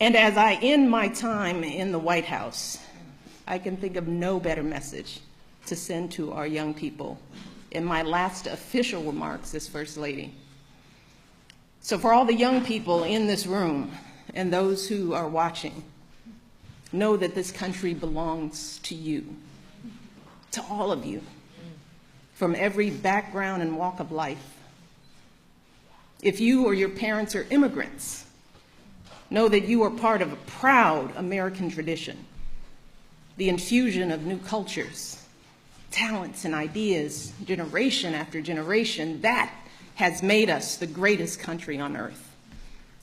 And as I end my time in the White House, I can think of no better message to send to our young people in my last official remarks as First Lady. So for all the young people in this room and those who are watching, know that this country belongs to you, to all of you, from every background and walk of life. If you or your parents are immigrants, know that you are part of a proud American tradition, the infusion of new cultures, talents, and ideas, generation after generation, that has made us the greatest country on earth.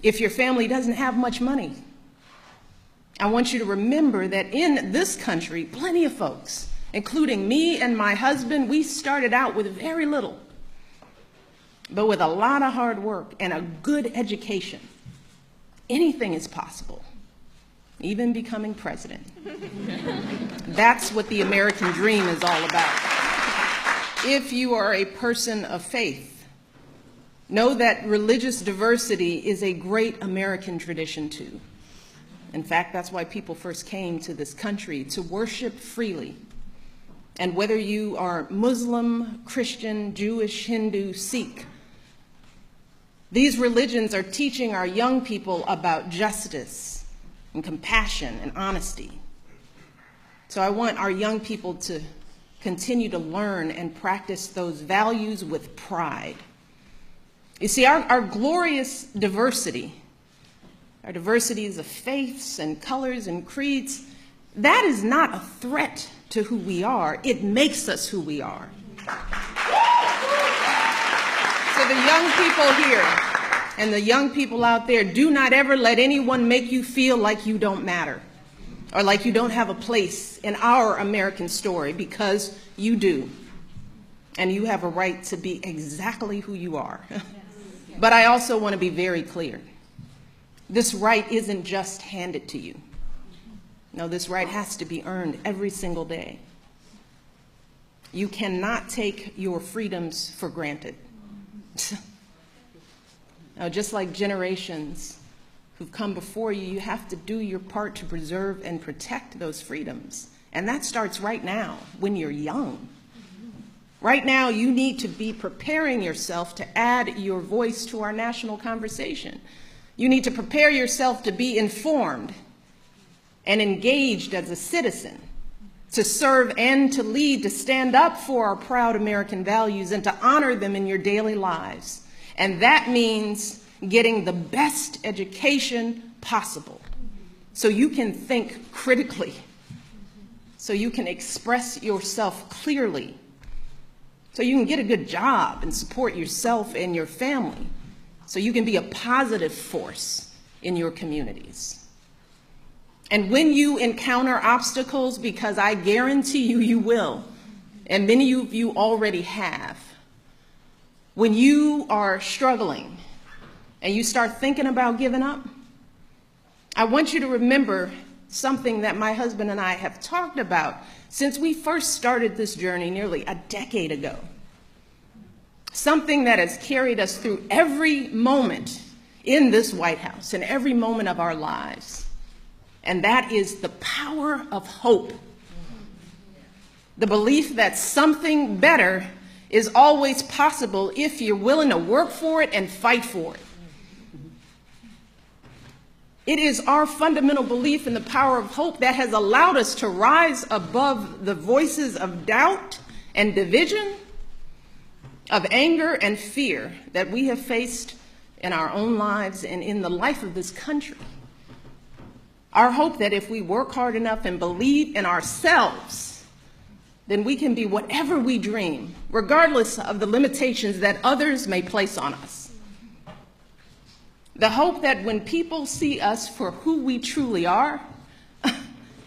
If your family doesn't have much money, I want you to remember that in this country, plenty of folks, including me and my husband, we started out with very little, but with a lot of hard work and a good education, anything is possible, even becoming president. That's what the American dream is all about. If you are a person of faith, know that religious diversity is a great American tradition too. In fact, that's why people first came to this country, to worship freely. And whether you are Muslim, Christian, Jewish, Hindu, Sikh, these religions are teaching our young people about justice and compassion and honesty. So I want our young people to continue to learn and practice those values with pride. You see, our glorious diversity, our diversities of faiths and colors and creeds, that is not a threat to who we are. It makes us who we are. So the young people here and the young people out there, do not ever let anyone make you feel like you don't matter or like you don't have a place in our American story, because you do. And you have a right to be exactly who you are. But I also want to be very clear. This right isn't just handed to you. No, this right has to be earned every single day. You cannot take your freedoms for granted. Now, just like generations who've come before you, you have to do your part to preserve and protect those freedoms. And that starts right now, when you're young. Right now, you need to be preparing yourself to add your voice to our national conversation. You need to prepare yourself to be informed and engaged as a citizen, to serve and to lead, to stand up for our proud American values and to honor them in your daily lives. And that means getting the best education possible so you can think critically, so you can express yourself clearly, so you can get a good job and support yourself and your family, so you can be a positive force in your communities. And when you encounter obstacles, because I guarantee you, you will, and many of you already have, when you are struggling and you start thinking about giving up, I want you to remember something that my husband and I have talked about since we first started this journey nearly a decade ago. Something that has carried us through every moment in this White House and every moment of our lives. And that is the power of hope. The belief that something better is always possible if you're willing to work for it and fight for it. It is our fundamental belief in the power of hope that has allowed us to rise above the voices of doubt and division, of anger and fear that we have faced in our own lives and in the life of this country. Our hope that if we work hard enough and believe in ourselves, then we can be whatever we dream, regardless of the limitations that others may place on us. The hope that when people see us for who we truly are,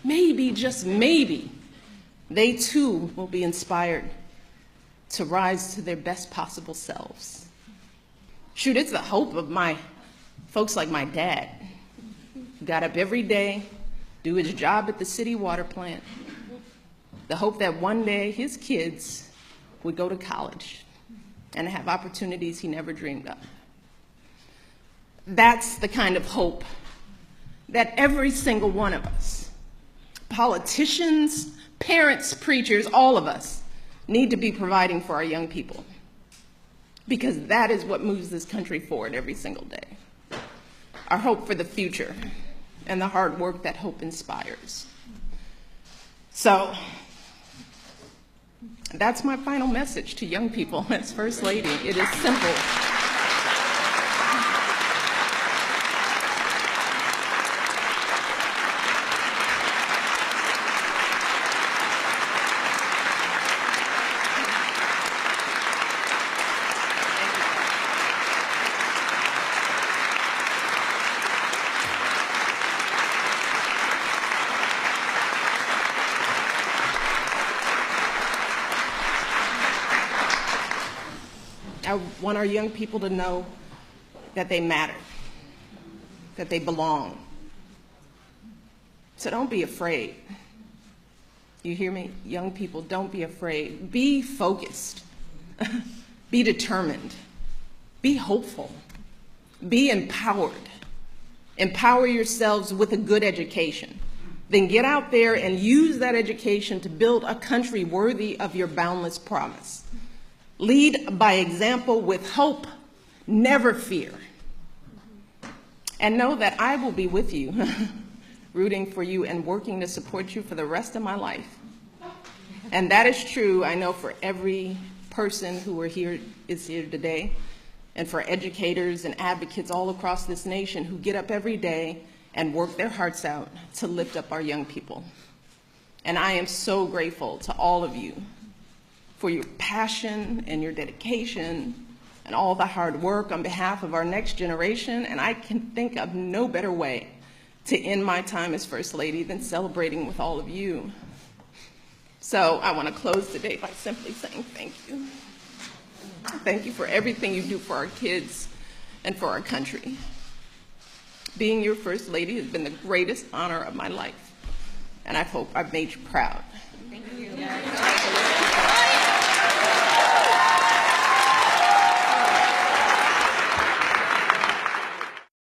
maybe, just maybe, they too will be inspired to rise to their best possible selves. Shoot, it's the hope of my folks like my dad, who got up every day, do his job at the city water plant. The hope that one day his kids would go to college and have opportunities he never dreamed of. That's the kind of hope that every single one of us, politicians, parents, preachers, all of us, need to be providing for our young people, because that is what moves this country forward every single day. Our hope for the future and the hard work that hope inspires. So that's my final message to young people as First Lady. It is simple. I want our young people to know that they matter, that they belong. So don't be afraid. You hear me? Young people, don't be afraid. Be focused. Be determined. Be hopeful. Be empowered. Empower yourselves with a good education. Then get out there and use that education to build a country worthy of your boundless promise. Lead by example with hope, never fear. And know that I will be with you, rooting for you and working to support you for the rest of my life. And that is true, I know, for every person who is here today, and for educators and advocates all across this nation who get up every day and work their hearts out to lift up our young people. And I am so grateful to all of you for your passion and your dedication and all the hard work on behalf of our next generation. And I can think of no better way to end my time as First Lady than celebrating with all of you. So I want to close today by simply saying thank you. Thank you for everything you do for our kids and for our country. Being your First Lady has been the greatest honor of my life, and I hope I've made you proud. Thank you.